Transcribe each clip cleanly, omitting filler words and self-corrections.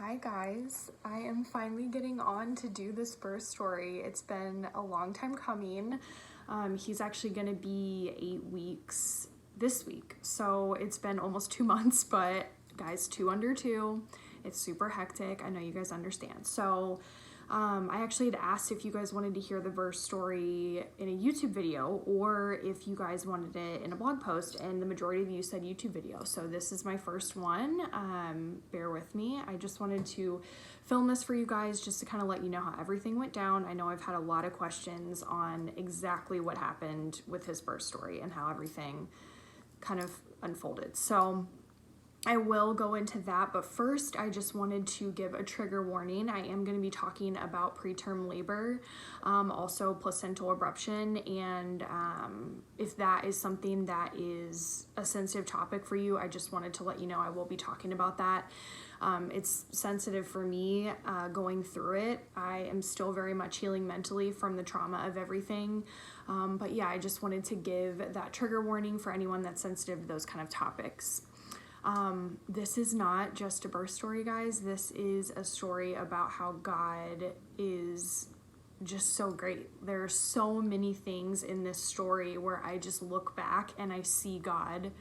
Hi guys, I am finally getting on to do this birth story. It's been a long time coming. He's actually gonna be 8 weeks this week. So it's been almost 2 months, but guys, 2 under 2. It's super hectic. I know you guys understand. So I actually had asked if you guys wanted to hear the birth story in a YouTube video or if you guys wanted it in a blog post, and the majority of you said YouTube video. So this is my first one. Bear with me. I just wanted to film this for you guys just to kind of let you know how everything went down. I know I've had a lot of questions on exactly what happened with his birth story and how everything kind of unfolded. So I will go into that, but first I just wanted to give a trigger warning. I am going to be talking about preterm labor, also placental abruption, and if that is something that is a sensitive topic for you, I just wanted to let you know I will be talking about that. It's sensitive for me going through it. I am still very much healing mentally from the trauma of everything, but yeah, I just wanted to give that trigger warning for anyone that's sensitive to those kind of topics. This is not just a birth story, guys. This is a story about how God is just so great. There are so many things in this story where I just look back and I see God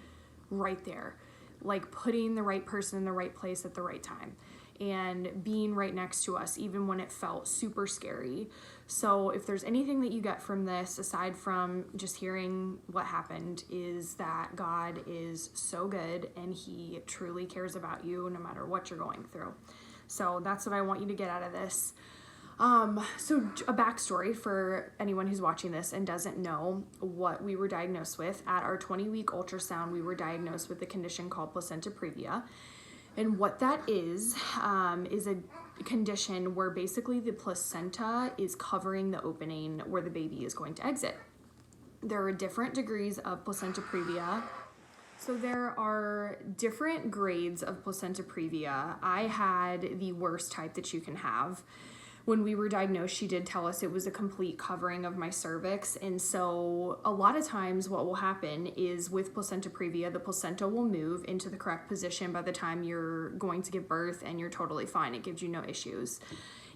right there, like putting the right person in the right place at the right time and being right next to us, even when it felt super scary. So if there's anything that you get from this, aside from just hearing what happened, is that God is so good and he truly cares about you no matter what you're going through. So that's what I want you to get out of this. So a backstory for anyone who's watching this and doesn't know what we were diagnosed with. At our 20-week ultrasound, we were diagnosed with a condition called placenta previa. And what that is a condition where basically the placenta is covering the opening where the baby is going to exit. There are different degrees of placenta previa. So there are different grades of placenta previa. I had the worst type that you can have. When we were diagnosed, she did tell us it was a complete covering of my cervix. And so a lot of times what will happen is with placenta previa, the placenta will move into the correct position by the time you're going to give birth, and you're totally fine. It gives you no issues.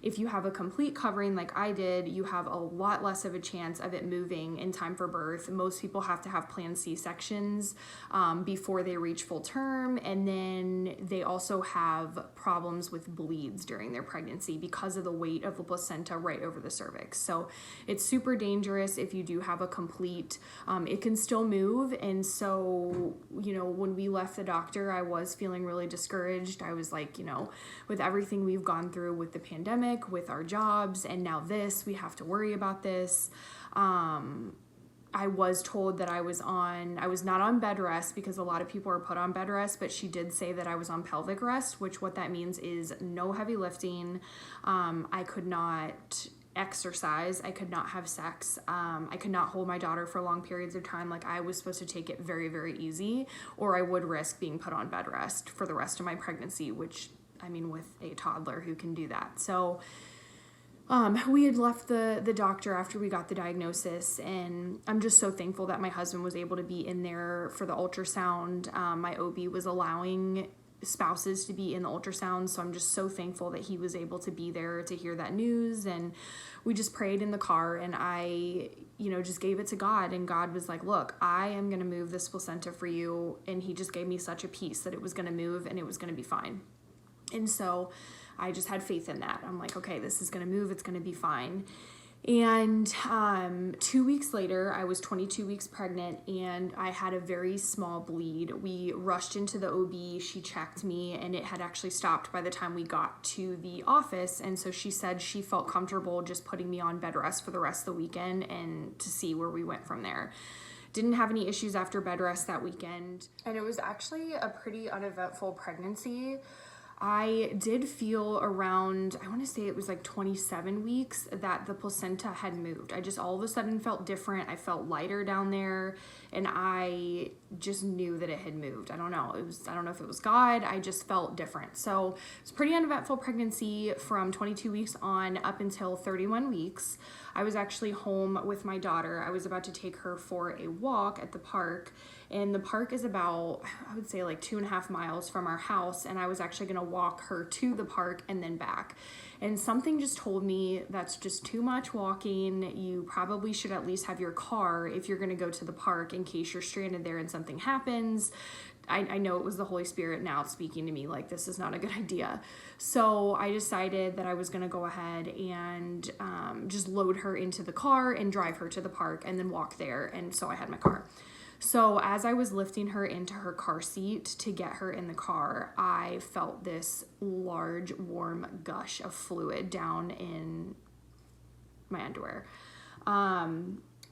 If you have a complete covering like I did, you have a lot less of a chance of it moving in time for birth. Most people have to have planned C-sections before they reach full term, and then they also have problems with bleeds during their pregnancy because of the weight of the placenta right over the cervix. So it's super dangerous if you do have a complete, it can still move. And so, when we left the doctor, I was feeling really discouraged. I was like, with everything we've gone through with the pandemic, with our jobs, and now this, we have to worry about this. I was told that I was not on bed rest, because a lot of people are put on bed rest, but she did say that I was on pelvic rest, which what that means is no heavy lifting. I could not exercise. I could not have sex. I could not hold my daughter for long periods of time. Like, I was supposed to take it very, very easy, or I would risk being put on bed rest for the rest of my pregnancy, which, with a toddler, who can do that? So we had left the doctor after we got the diagnosis, and I'm just so thankful that my husband was able to be in there for the ultrasound. My OB was allowing spouses to be in the ultrasound, so I'm just so thankful that he was able to be there to hear that news. And we just prayed in the car, and I just gave it to God, and God was like, look, I am going to move this placenta for you. And he just gave me such a peace that it was going to move and it was going to be fine. And so I just had faith in that. I'm like, okay, this is going to move. It's going to be fine. And 2 weeks later, I was 22 weeks pregnant, and I had a very small bleed. We rushed into the OB. She checked me, and it had actually stopped by the time we got to the office. And so she said she felt comfortable just putting me on bed rest for the rest of the weekend and to see where we went from there. Didn't have any issues after bed rest that weekend. And it was actually a pretty uneventful pregnancy. I did feel around, I want to say it was like 27 weeks, that the placenta had moved. I just all of a sudden felt different. I felt lighter down there, and I just knew that it had moved. I don't know if it was God. I just felt different. So it was a pretty uneventful pregnancy from 22 weeks on up until 31 weeks. I was actually home with my daughter. I was about to take her for a walk at the park, And the park is about, I would say like 2.5 miles from our house. And I was actually going to walk her to the park and then back. And something just told me that's just too much walking. You probably should at least have your car if you're going to go to the park in case you're stranded there and something happens. I know it was the Holy Spirit now speaking to me, like, this is not a good idea. So I decided that I was going to go ahead and just load her into the car and drive her to the park and then walk there. And so I had my car. So as I was lifting her into her car seat to get her in the car, I felt this large, warm gush of fluid down in my underwear. I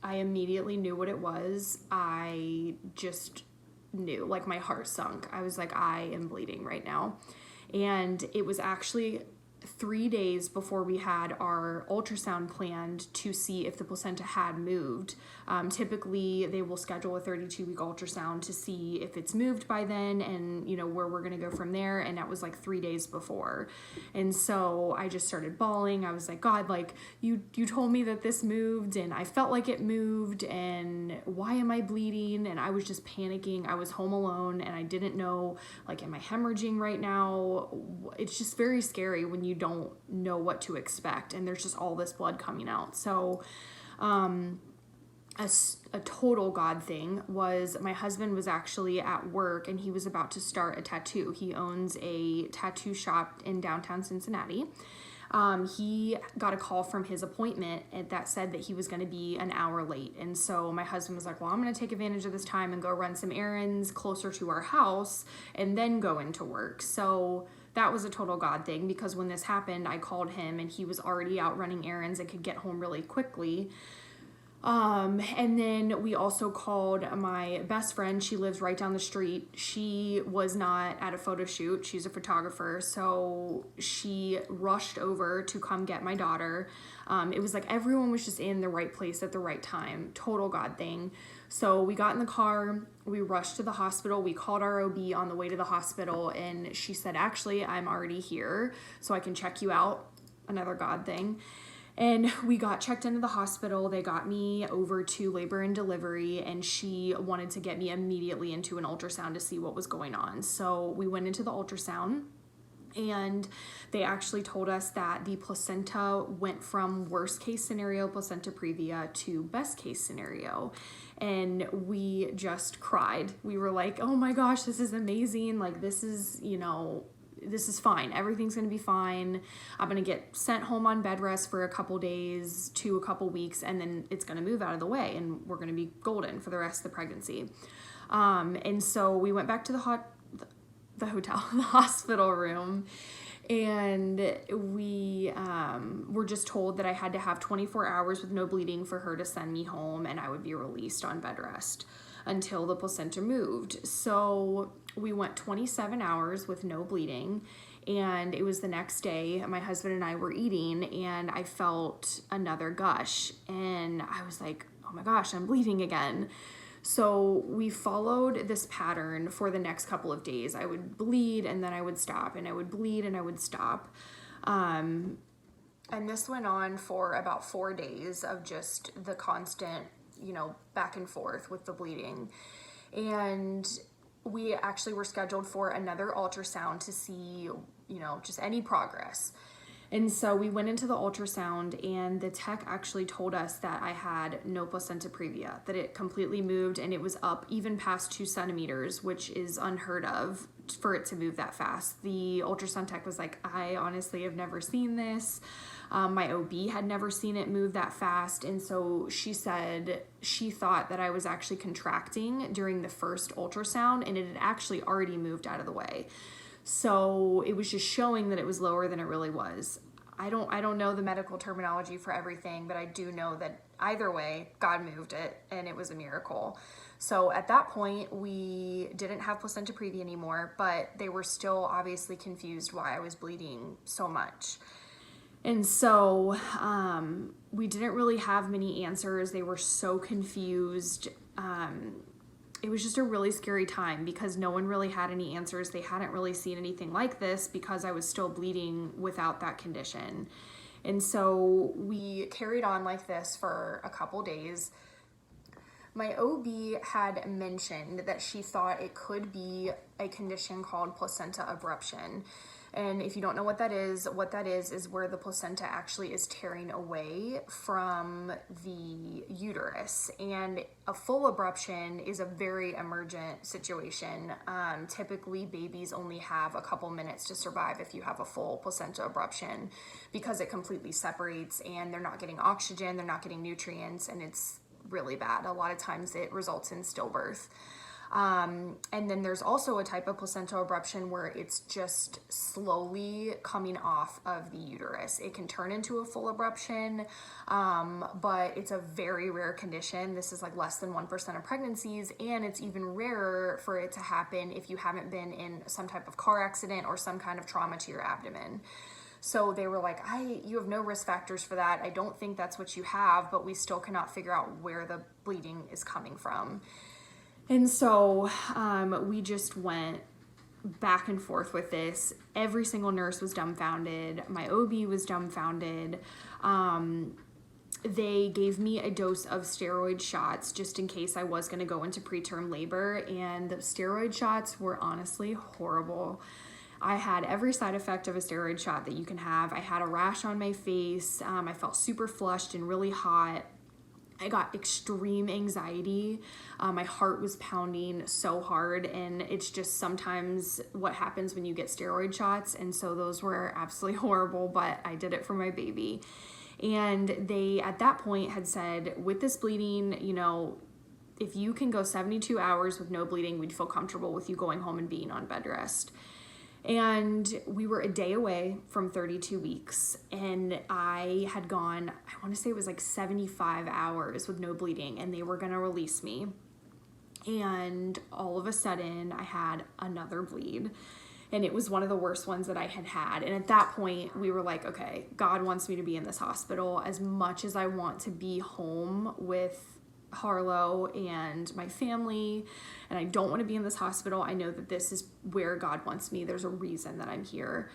immediately knew what it was. I just knew, like, my heart sunk. I was like, I am bleeding right now. And it was actually 3 days before we had our ultrasound planned to see if the placenta had moved. Typically, they will schedule a 32-week ultrasound to see if it's moved by then and, you know, where we're going to go from there. And that was like 3 days before. And so I just started bawling. I was like, God, like, you told me that this moved and I felt like it moved and why am I bleeding? And I was just panicking. I was home alone and I didn't know, like, am I hemorrhaging right now? It's just very scary when you don't know what to expect and there's just all this blood coming out. So a total God thing was my husband was actually at work and he was about to start a tattoo. He owns a tattoo shop in downtown Cincinnati. He got a call from his appointment that said that he was going to be an hour late. And so my husband was like, well, I'm going to take advantage of this time and go run some errands closer to our house and then go into work. So that was a total God thing because when this happened, I called him and he was already out running errands and could get home really quickly. And then we also called my best friend. She lives right down the street. She was not at a photo shoot. She's a photographer. So she rushed over to come get my daughter. It was like everyone was just in the right place at the right time. Total God thing. So we got in the car, we rushed to the hospital. We called our OB on the way to the hospital and she said, actually, I'm already here so I can check you out. Another God thing. And we got checked into the hospital. They got me over to labor and delivery and she wanted to get me immediately into an ultrasound to see what was going on. So we went into the ultrasound and they actually told us that the placenta went from worst case scenario placenta previa to best case scenario. And we just cried. We were like, oh my gosh, this is amazing. Like, this is, you know, this is fine. Everything's going to be fine. I'm going to get sent home on bed rest for a couple days to a couple weeks, and then it's going to move out of the way, and we're going to be golden for the rest of the pregnancy. And so we went back to the hospital room, and we were just told that I had to have 24 hours with no bleeding for her to send me home, and I would be released on bed rest until the placenta moved. So we went 27 hours with no bleeding, and it was the next day. My husband and I were eating, and I felt another gush, and I was like, oh my gosh, I'm bleeding again. So we followed this pattern for the next couple of days. I would bleed, and then I would stop, and I would bleed, and I would stop. And this went on for about 4 days of just the constant, you know, back and forth with the bleeding. And we actually were scheduled for another ultrasound to see, you know, just any progress. And so we went into the ultrasound and the tech actually told us that I had no placenta previa, that it completely moved and it was up even past 2 centimeters, which is unheard of for it to move that fast. The ultrasound tech was like, I honestly have never seen this. My OB had never seen it move that fast. And so she said she thought that I was actually contracting during the first ultrasound and it had actually already moved out of the way. So it was just showing that it was lower than it really was. I don't know the medical terminology for everything, but I do know that either way, God moved it and it was a miracle. So at that point, we didn't have placenta previa anymore, but they were still obviously confused why I was bleeding so much. And so we didn't really have many answers. They were so confused. It was just a really scary time because no one really had any answers. They hadn't really seen anything like this because I was still bleeding without that condition. And so we carried on like this for a couple days. My OB had mentioned that she thought it could be a condition called placenta abruption. And if you don't know what that is where the placenta actually is tearing away from the uterus. And a full abruption is a very emergent situation. Typically, babies only have a couple minutes to survive if you have a full placenta abruption, because it completely separates and they're not getting oxygen, they're not getting nutrients, and it's really bad. A lot of times it results in stillbirth. And then there's also a type of placental abruption where it's just slowly coming off of the uterus. It can turn into a full abruption, but it's a very rare condition. This is like less than 1% of pregnancies, and it's even rarer for it to happen if you haven't been in some type of car accident or some kind of trauma to your abdomen. So they were like, you have no risk factors for that. I don't think that's what you have, but we still cannot figure out where the bleeding is coming from. And so we just went back and forth with this. Every single nurse was dumbfounded. My OB was dumbfounded. They gave me a dose of steroid shots just in case I was going to go into preterm labor. And the steroid shots were honestly horrible. I had every side effect of a steroid shot that you can have. I had a rash on my face. I felt super flushed and really hot. I got extreme anxiety. My heart was pounding so hard, and it's just sometimes what happens when you get steroid shots. And so those were absolutely horrible, but I did it for my baby. And they, at that point, had said, with this bleeding, you know, if you can go 72 hours with no bleeding, we'd feel comfortable with you going home and being on bed rest. And we were a day away from 32 weeks, and I had gone, I want to say it was like 75 hours with no bleeding, and they were going to release me. And all of a sudden I had another bleed, and it was one of the worst ones that I had had. And at that point we were like, okay, God wants me to be in this hospital. As much as I want to be home with Harlow and my family, and I don't want to be in this hospital, I know that this is where God wants me. There's a reason that I'm here.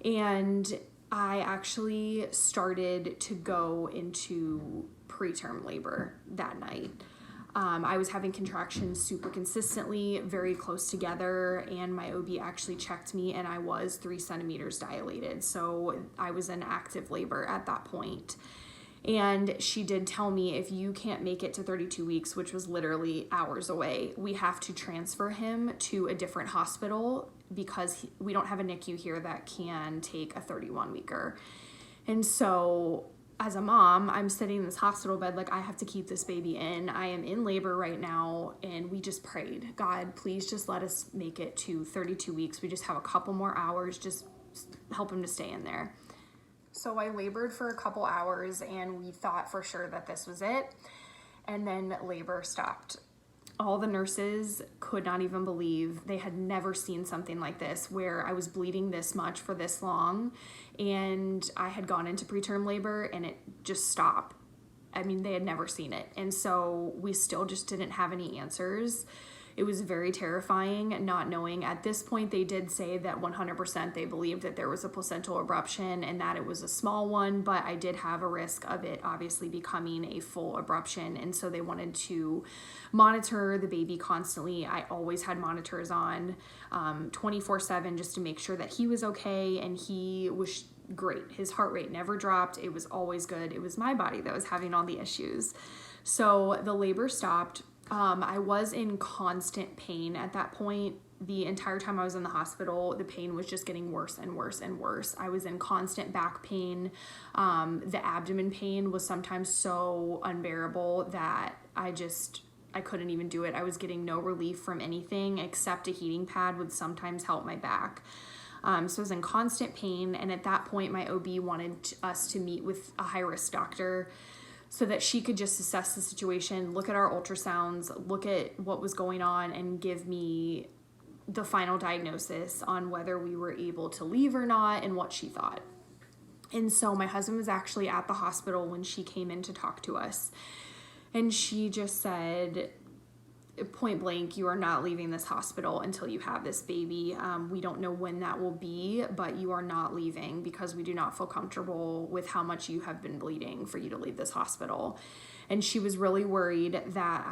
And I actually started to go into preterm labor that night. I was having contractions super consistently, very close together, and my OB actually checked me, and I was 3 centimeters dilated. So I was in active labor at that point. And she did tell me, if you can't make it to 32 weeks, which was literally hours away, we have to transfer him to a different hospital because we don't have a NICU here that can take a 31-weeker. And so as a mom, I'm sitting in this hospital bed like, I have to keep this baby in. I am in labor right now. And we just prayed, God, please just let us make it to 32 weeks. We just have a couple more hours. Just help him to stay in there. So I labored for a couple hours, and we thought for sure that this was it. And then labor stopped. All the nurses could not even believe. They had never seen something like this, where I was bleeding this much for this long, and I had gone into preterm labor and it just stopped. I mean, they had never seen it. And so we still just didn't have any answers. It was very terrifying not knowing. At this point, they did say that 100% they believed that there was a placental abruption and that it was a small one, but I did have a risk of it obviously becoming a full abruption. And so they wanted to monitor the baby constantly. I always had monitors on 24/7 just to make sure that he was okay, and he was great. His heart rate never dropped. It was always good. It was my body that was having all the issues. So the labor stopped. I was in constant pain at that point. The entire time I was in the hospital, the pain was just getting worse and worse and worse. I was in constant back pain. The abdomen pain was sometimes so unbearable that I couldn't even do it. I was getting no relief from anything except a heating pad would sometimes help my back. So I was in constant pain. And at that point, my OB wanted us to meet with a high-risk doctor so that she could just assess the situation, look at our ultrasounds, look at what was going on, and give me the final diagnosis on whether we were able to leave or not and what she thought. And so my husband was actually at the hospital when she came in to talk to us. And she just said, point blank, you are not leaving this hospital until you have this baby. We don't know when that will be, but you are not leaving because we do not feel comfortable with how much you have been bleeding for you to leave this hospital. And she was really worried that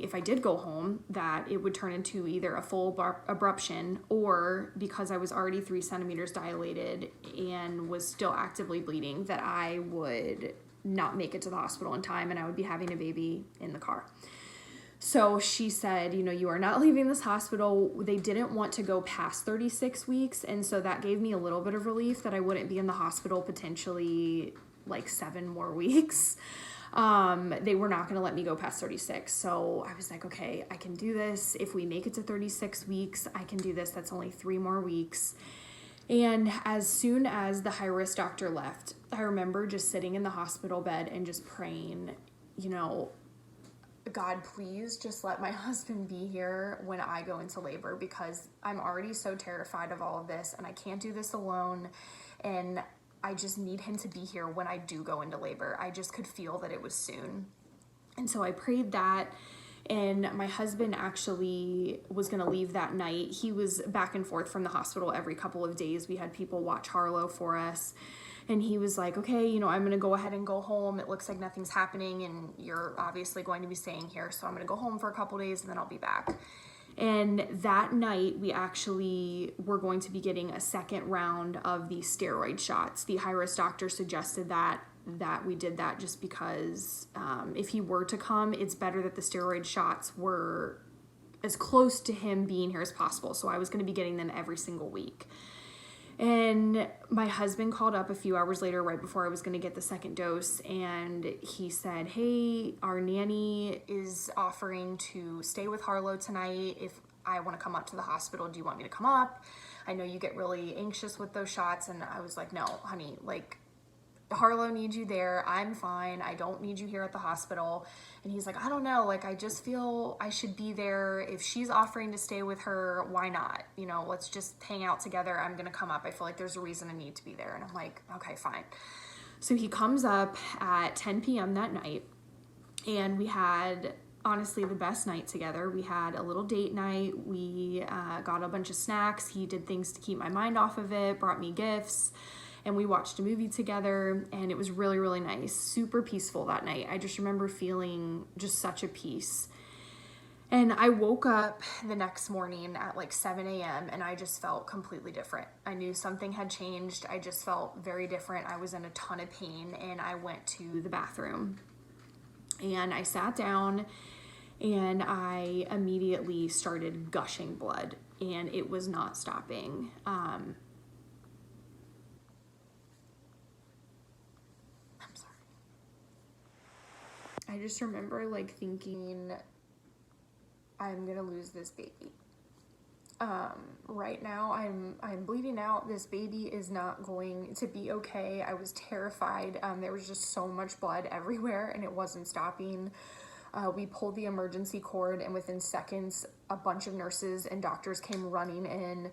if I did go home, that it would turn into either a full abruption, or because I was already 3 centimeters dilated and was still actively bleeding, that I would not make it to the hospital in time and I would be having a baby in the car. So she said, you are not leaving this hospital. They didn't want to go past 36 weeks. And so that gave me a little bit of relief that I wouldn't be in the hospital potentially like 7 more weeks. They were not going to let me go past 36. So I was like, okay, I can do this. If we make it to 36 weeks, I can do this. That's only 3 more weeks. And as soon as the high-risk doctor left, I remember just sitting in the hospital bed and just praying, God, please just let my husband be here when I go into labor, because I'm already so terrified of all of this and I can't do this alone. And I just need him to be here when I do go into labor. I just could feel that it was soon. And so I prayed that, and my husband actually was going to leave that night. He was back and forth from the hospital every couple of days. We had people watch Harlow for us. And he was like, okay, I'm going to go ahead and go home. It looks like nothing's happening and you're obviously going to be staying here. So I'm going to go home for a couple days and then I'll be back. And that night we actually were going to be getting a second round of the steroid shots. The high-risk doctor suggested that we did that just because if he were to come, it's better that the steroid shots were as close to him being here as possible. So I was going to be getting them every single week. And my husband called up a few hours later, right before I was going to get the second dose, and he said, hey, our nanny is offering to stay with Harlow tonight. If I want to come up to the hospital, do you want me to come up? I know you get really anxious with those shots. And I was like, no, honey, Harlow needs you there. I'm fine. I don't need you here at the hospital. And he's like, I don't know. I just feel I should be there. If she's offering to stay with her, why not? Let's just hang out together. I'm going to come up. I feel like there's a reason I need to be there. And I'm like, okay, fine. So he comes up at 10 p.m. that night, and we had honestly the best night together. We had a little date night. We got a bunch of snacks. He did things to keep my mind off of it, brought me gifts. And we watched a movie together, and it was really, really nice. Super peaceful that night. I just remember feeling just such a peace. And I woke up the next morning at 7 a.m. and I just felt completely different. I knew something had changed. I just felt very different. I was in a ton of pain, and I went to the bathroom. And I sat down, and I immediately started gushing blood, and it was not stopping. I just remember thinking, I'm gonna lose this baby. Right now I'm bleeding out. This baby is not going to be okay. I was terrified. There was just so much blood everywhere and it wasn't stopping. We pulled the emergency cord, and within seconds, a bunch of nurses and doctors came running in.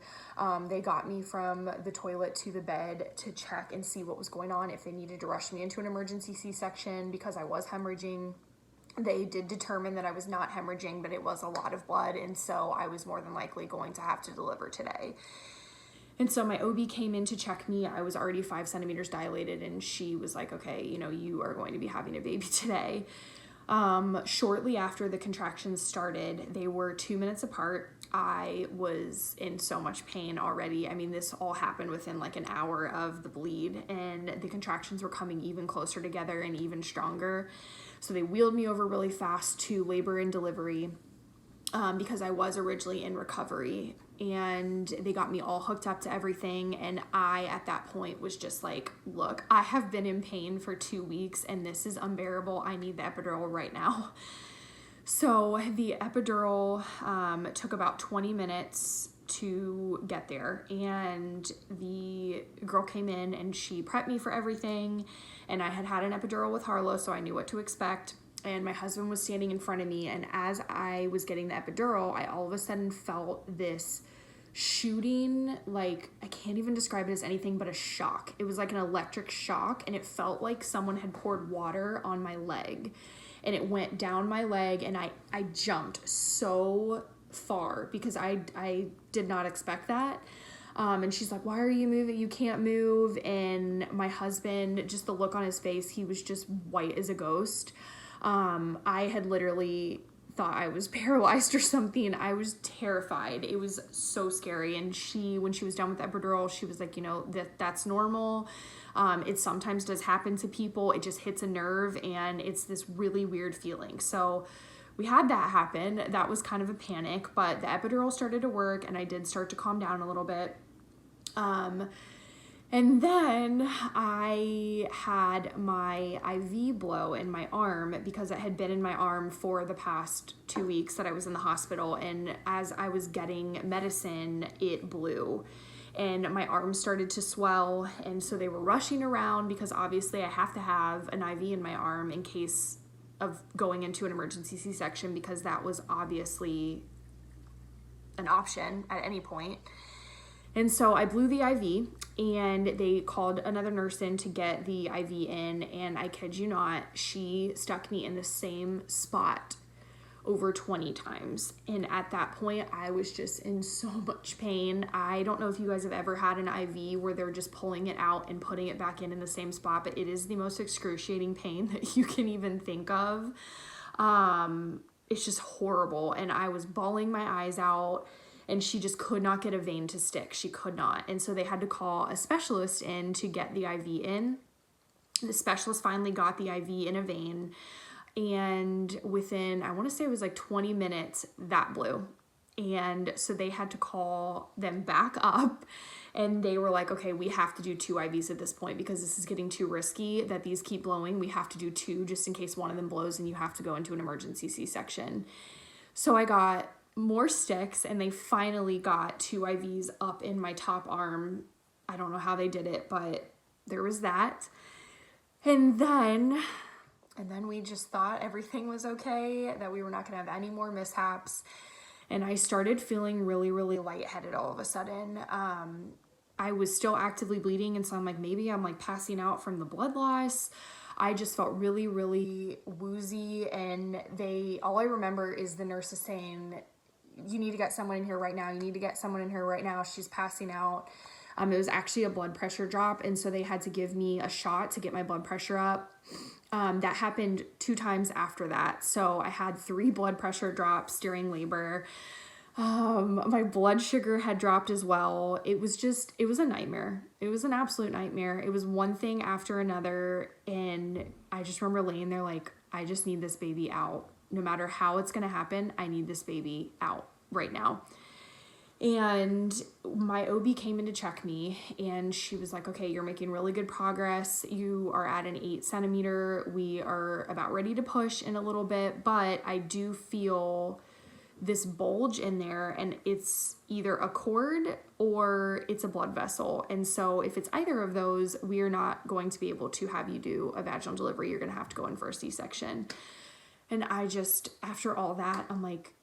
They got me from the toilet to the bed to check and see what was going on, if they needed to rush me into an emergency C-section because I was hemorrhaging. They did determine that I was not hemorrhaging, but it was a lot of blood, and so I was more than likely going to have to deliver today. And so my OB came in to check me. I was already 5 centimeters dilated, and she was like, okay, you are going to be having a baby today. Shortly after the contractions started, they were 2 minutes apart. I was in so much pain already. I mean, this all happened within an hour of the bleed, and the contractions were coming even closer together and even stronger. So they wheeled me over really fast to labor and delivery, because I was originally in recovery, and they got me all hooked up to everything. And I, at that point, was just like, look, I have been in pain for 2 weeks and this is unbearable. I need the epidural right now. So the epidural took about 20 minutes to get there, and the girl came in and she prepped me for everything, and I had an epidural with Harlow, so I knew what to expect. And my husband was standing in front of me, and as I was getting the epidural, I all of a sudden felt this shooting, I can't even describe it as anything but a shock. It was like an electric shock, and it felt like someone had poured water on my leg. and it went down my leg, and I jumped so far because I did not expect that. And she's like, why are you moving? You can't move. And my husband, just the look on his face, he was just white as a ghost. I had literally thought I was paralyzed or something. I was terrified. It was so scary. And when she was done with the epidural, she was like, that's normal. It sometimes does happen to people. It just hits a nerve, and it's this really weird feeling. So we had that happen. That was kind of a panic, but the epidural started to work, and I did start to calm down a little bit. And then I had my IV blow in my arm because it had been in my arm for the past 2 weeks that I was in the hospital. And as I was getting medicine, it blew and my arm started to swell. And so they were rushing around because obviously I have to have an IV in my arm in case of going into an emergency C-section, because that was obviously an option at any point. And so I blew the IV, and they called another nurse in to get the IV in, and I kid you not, she stuck me in the same spot over 20 times. And at that point, I was just in so much pain. I don't know if you guys have ever had an IV where they're just pulling it out and putting it back in the same spot, but it is the most excruciating pain that you can even think of. It's just horrible, and I was bawling my eyes out. And she just could not get a vein to stick. She could not. And so they had to call a specialist in to get the IV in. The specialist finally got the IV in a vein. And within, I want to say it was like 20 minutes, that blew. And so they had to call them back up. And they were like, okay, we have to do 2 IVs at this point because this is getting too risky that these keep blowing. We have to do 2 just in case one of them blows and you have to go into an emergency C-section. So I got more sticks, and they finally got 2 IVs up in my top arm. I don't know how they did it, but there was that. And then we just thought everything was okay, that we were not gonna have any more mishaps. And I started feeling really, really lightheaded all of a sudden. I was still actively bleeding, and so I'm like, maybe I'm like passing out from the blood loss. I just felt really, really woozy, and all I remember is the nurses saying, you need to get someone in here right now. You need to get someone in here right now. She's passing out. It was actually a blood pressure drop, and so they had to give me a shot to get my blood pressure up. That happened 2 times after that. So I had 3 blood pressure drops during labor. My blood sugar had dropped as well. It was a nightmare. It was an absolute nightmare. It was one thing after another, and I just remember laying there like, I just need this baby out. No matter how it's going to happen, I need this baby out right now. And my OB came in to check me, and she was like, okay, you're making really good progress. You are at an 8 centimeter. We are about ready to push in a little bit, but I do feel this bulge in there, and it's either a cord or it's a blood vessel. And so if it's either of those, we are not going to be able to have you do a vaginal delivery. You're going to have to go in for a C-section. And I just, after all that, I'm like,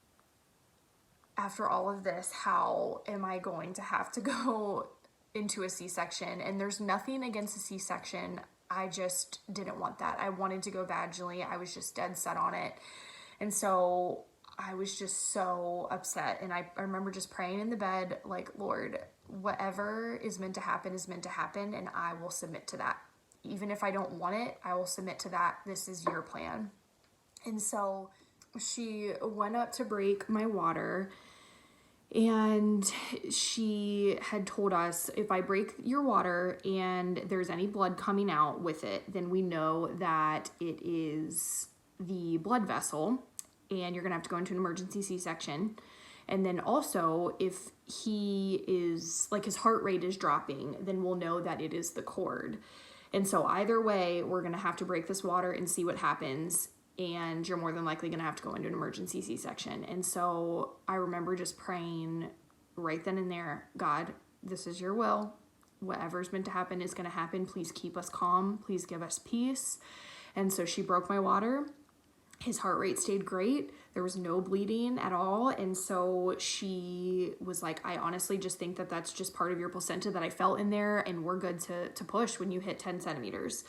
after all of this, how am I going to have to go into a C-section? And there's nothing against a C-section. I just didn't want that. I wanted to go vaginally. I was just dead set on it. And so I was just so upset. And I remember just praying in the bed, like, Lord, whatever is meant to happen is meant to happen, and I will submit to that. Even if I don't want it, I will submit to that. This is your plan. And so she went up to break my water, and she had told us, if I break your water and there's any blood coming out with it, then we know that it is the blood vessel, and you're gonna have to go into an emergency C-section. And then also, if he is, like, his heart rate is dropping, then we'll know that it is the cord. And so either way, we're gonna have to break this water and see what happens, and you're more than likely going to have to go into an emergency C-section. And so I remember just praying right then and there, God, this is your will. Whatever's meant to happen is going to happen. Please keep us calm. Please give us peace. And so she broke my water. His heart rate stayed great. There was no bleeding at all. And so she was like, I honestly just think that that's just part of your placenta that I felt in there, and we're good to push when you hit 10 centimeters.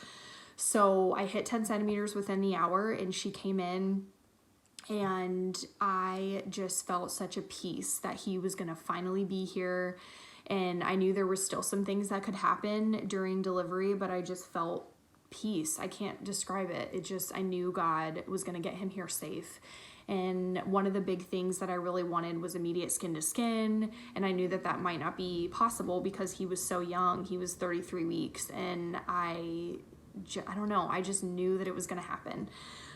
So I hit 10 centimeters within the hour, and she came in, and I just felt such a peace that he was going to finally be here. And I knew there were still some things that could happen during delivery, but I just felt peace. I can't describe it. I knew God was going to get him here safe. And one of the big things that I really wanted was immediate skin to skin. And I knew that might not be possible because he was so young. He was 33 weeks. And I don't know. I just knew that it was going to happen.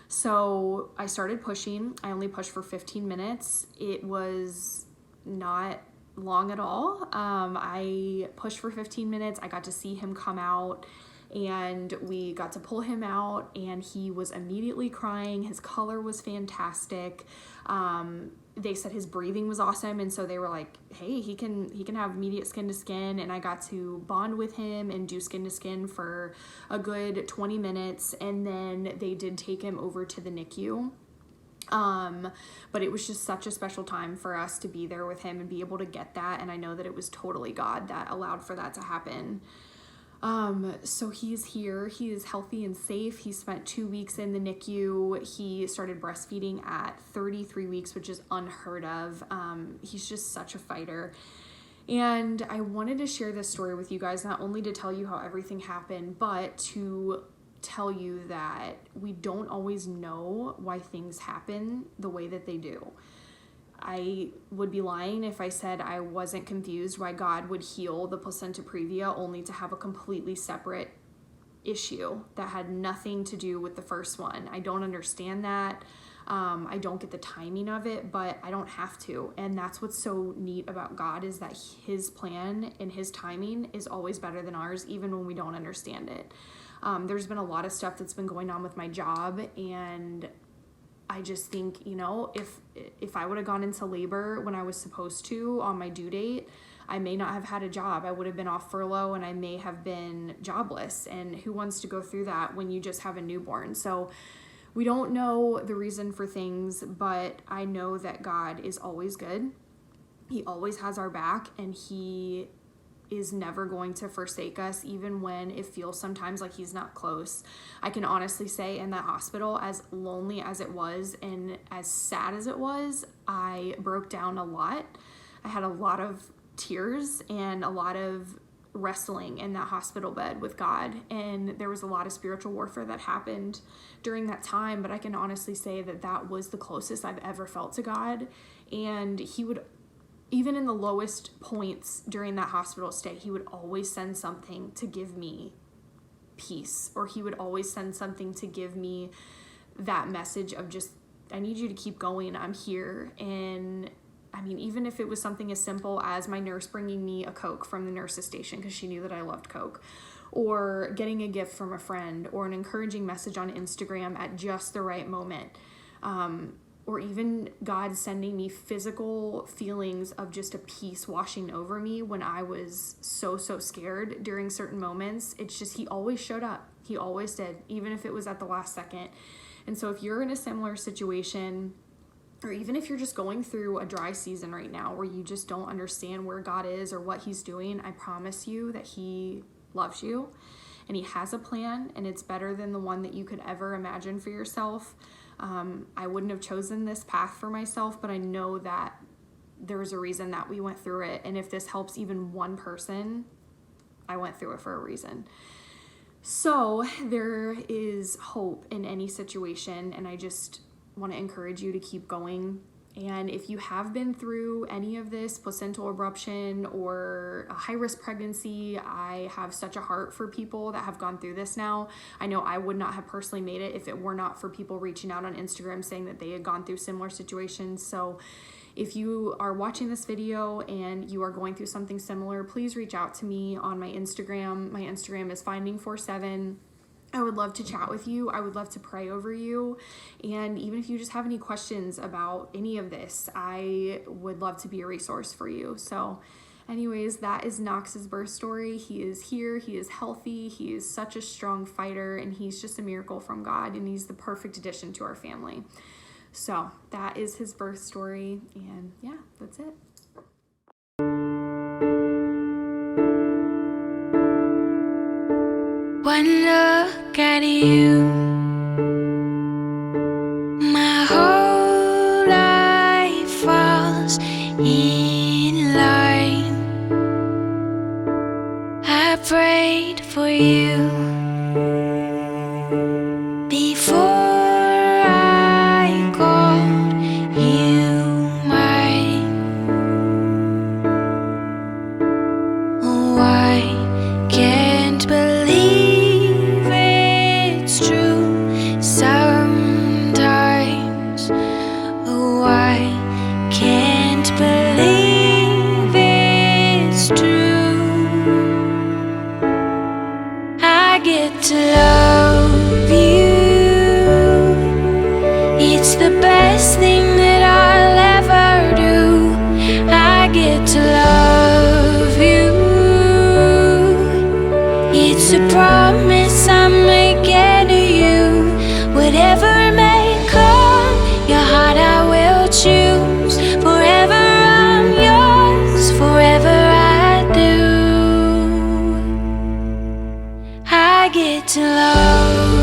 So I started pushing. I only pushed for 15 minutes. It was not long at all. I pushed for 15 minutes. I got to see him come out, and we got to pull him out, and he was immediately crying. His color was fantastic. They said his breathing was awesome, and so they were like, hey, he can have immediate skin to skin. And I got to bond with him and do skin to skin for a good 20 minutes, and then they did take him over to the NICU. But it was just such a special time for us to be there with him and be able to get that. And I know that it was totally God that allowed for that to happen. So he's here, he is healthy and safe. He spent 2 weeks in the NICU. He started breastfeeding at 33 weeks, which is unheard of. He's just such a fighter. And I wanted to share this story with you guys, not only to tell you how everything happened, but to tell you that we don't always know why things happen the way that they do. I would be lying if I said I wasn't confused why God would heal the placenta previa only to have a completely separate issue that had nothing to do with the first one. I don't understand that. I don't get the timing of it, but I don't have to. And that's what's so neat about God, is that his plan and his timing is always better than ours, even when we don't understand it. There's been a lot of stuff that's been going on with my job, and I just think, if I would have gone into labor when I was supposed to on my due date, I may not have had a job. I would have been off furlough, and I may have been jobless. And who wants to go through that when you just have a newborn? So we don't know the reason for things, but I know that God is always good. He always has our back, and he is never going to forsake us, even when it feels sometimes like he's not close. I can honestly say, in that hospital, as lonely as it was and as sad as it was, I broke down a lot. I had a lot of tears and a lot of wrestling in that hospital bed with God, and there was a lot of spiritual warfare that happened during that time, but I can honestly say that was the closest I've ever felt to God. And he would, even in the lowest points during that hospital stay, he would always send something to give me peace, or he would always send something to give me that message of just, I need you to keep going, I'm here. And I mean, even if it was something as simple as my nurse bringing me a Coke from the nurse's station because she knew that I loved Coke, or getting a gift from a friend, or an encouraging message on Instagram at just the right moment, or even God sending me physical feelings of just a peace washing over me when I was so scared during certain moments. It's just, he always showed up. He always did, even if it was at the last second. And so if you're in a similar situation, or even if you're just going through a dry season right now where you just don't understand where God is or what he's doing, I promise you that he loves you and he has a plan, and it's better than the one that you could ever imagine for yourself. I wouldn't have chosen this path for myself, but I know that there was a reason that we went through it. And if this helps even one person, I went through it for a reason. So there is hope in any situation, and I just want to encourage you to keep going. And if you have been through any of this, placental abruption or a high-risk pregnancy, I have such a heart for people that have gone through this now. I know I would not have personally made it if it were not for people reaching out on Instagram saying that they had gone through similar situations. So if you are watching this video and you are going through something similar, please reach out to me on my Instagram. My Instagram is finding47. I would love to chat with you. I would love to pray over you. And even if you just have any questions about any of this, I would love to be a resource for you. So anyways, that is Knox's birth story. He is here. He is healthy. He is such a strong fighter, and he's just a miracle from God, and he's the perfect addition to our family. So that is his birth story. And yeah, that's it. One look at you, my whole life falls in line. I prayed for you before I called you mine. Oh, I can't believe it's true sometimes. Oh, I can't believe it's true. I get to love you. It's the best thing that I'll ever do. I get to love you. It's a promise I'm making to you. Whatever may come, your heart I will choose. Forever I'm yours, forever I do. I get to love